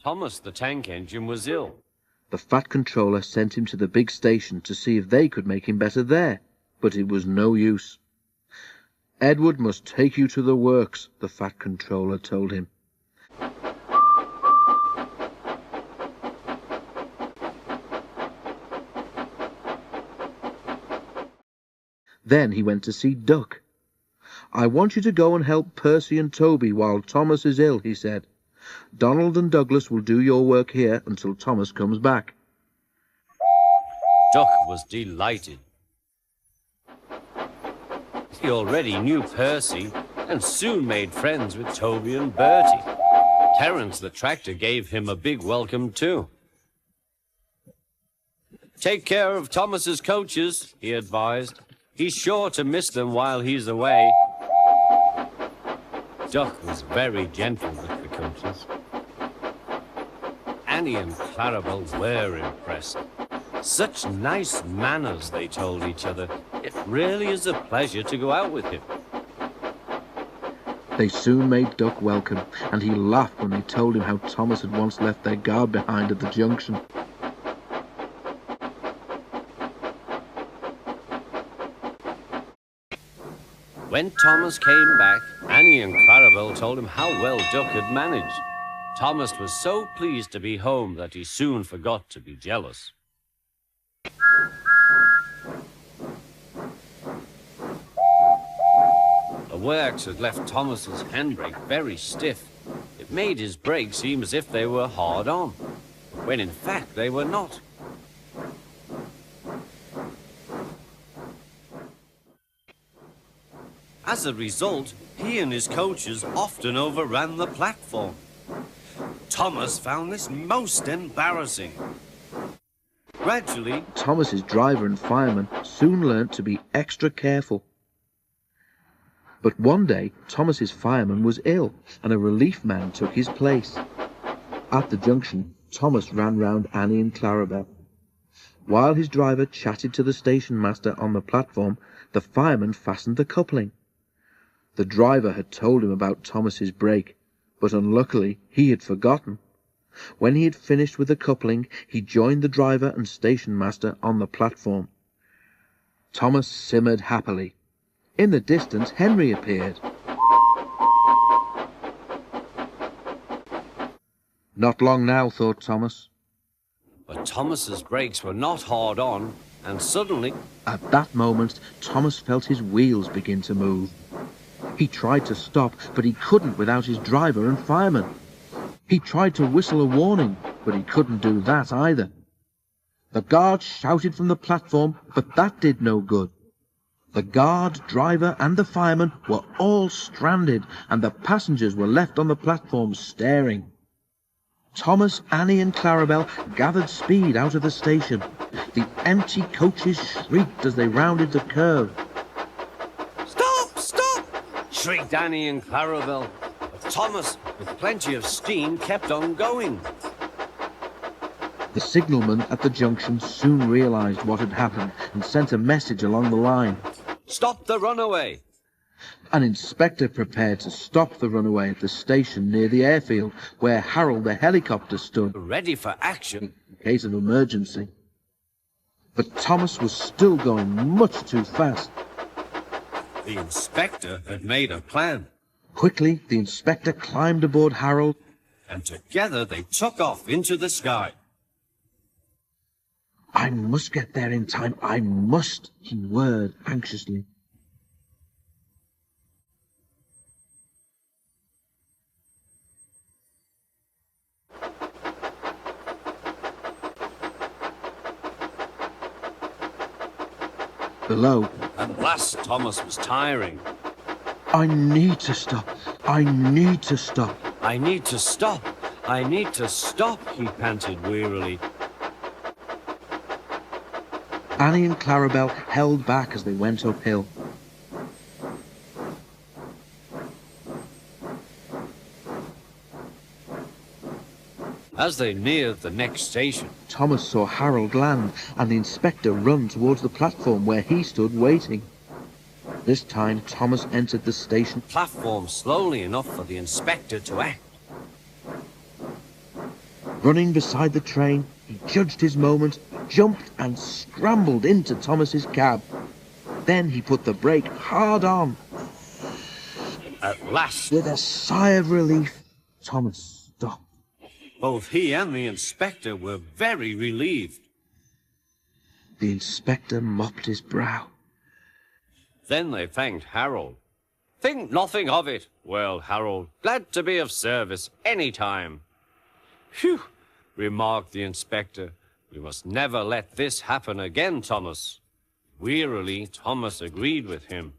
Thomas the tank engine was ill. The Fat Controller sent him to the big station to see if they could make him better there, but it was no use. Edward must take you to the works, the Fat Controller told him. Then he went to see Duck. I want you to go and help Percy and Toby while Thomas is ill, he said. Donald and Douglas will do your work here until Thomas comes back. Duck was delighted. He already knew Percy and soon made friends with Toby and Bertie. Terence the tractor gave him a big welcome too. Take care of Thomas's coaches, he advised. He's sure to miss them while he's away. Duck was very gentle with the coaches. Annie and Clarabelle were impressed. Such nice manners, they told each other. It really is a pleasure to go out with him. They soon made Duck welcome, and he laughed when they told him how Thomas had once left their guard behind at the junction. When Thomas came back, Annie and Clarabelle told him how well Duck had managed. Thomas was so pleased to be home that he soon forgot to be jealous. The works had left Thomas's handbrake very stiff. It made his brakes seem as if they were hard on, when in fact they were not. As a result, he and his coaches often overran the platform. Thomas found this most embarrassing. Gradually, Thomas's driver and fireman soon learnt to be extra careful. But one day, Thomas's fireman was ill, and a relief man took his place. At the junction, Thomas ran round Annie and Clarabelle. While his driver chatted to the station master on the platform, the fireman fastened the coupling. The driver had told him about Thomas's brake, but unluckily he had forgotten. When he had finished with the coupling, he joined the driver and station master on the platform. Thomas simmered happily. In the distance, Henry appeared. Not long now, thought Thomas. But Thomas's brakes were not hard on, and suddenly, at that moment, Thomas felt his wheels begin to move. He tried to stop, but he couldn't without his driver and fireman. He tried to whistle a warning, but he couldn't do that either. The guard shouted from the platform, but that did no good. The guard, driver, and the fireman were all stranded, and the passengers were left on the platform staring. Thomas, Annie, and Clarabelle gathered speed out of the station. The empty coaches shrieked as they rounded the curve. "Stop! Stop!" shrieked Annie and Clarabelle. But Thomas, with plenty of steam, kept on going. The signalman at the junction soon realized what had happened and sent a message along the line. "Stop the runaway!" An inspector prepared to stop the runaway at the station near the airfield where Harold the helicopter stood, ready for action in case of emergency. But Thomas was still going much too fast. The inspector had made a plan. Quickly, the inspector climbed aboard Harold, and together they took off into the sky. "I must get there in time, I must," he whirred anxiously. Below, At last Thomas was tiring. "I need to stop, I need to stop." "I need to stop, I need to stop," he panted wearily. Annie and Clarabelle held back as they went uphill. As they neared the next station, Thomas saw Harold land and the inspector run towards the platform where he stood waiting. This time Thomas entered the station platform slowly enough for the inspector to act. Running beside the train, he judged his moment, jumped and scrambled into Thomas's cab. Then he put the brake hard on. At last, With a sigh of relief, Thomas stopped. both he and the inspector were very relieved. The inspector mopped his brow. Then they thanked Harold. Think nothing of it. Well, Harold, glad to be of service any time. Phew, remarked the inspector. We must never let this happen again, Thomas. Wearily, Thomas agreed with him.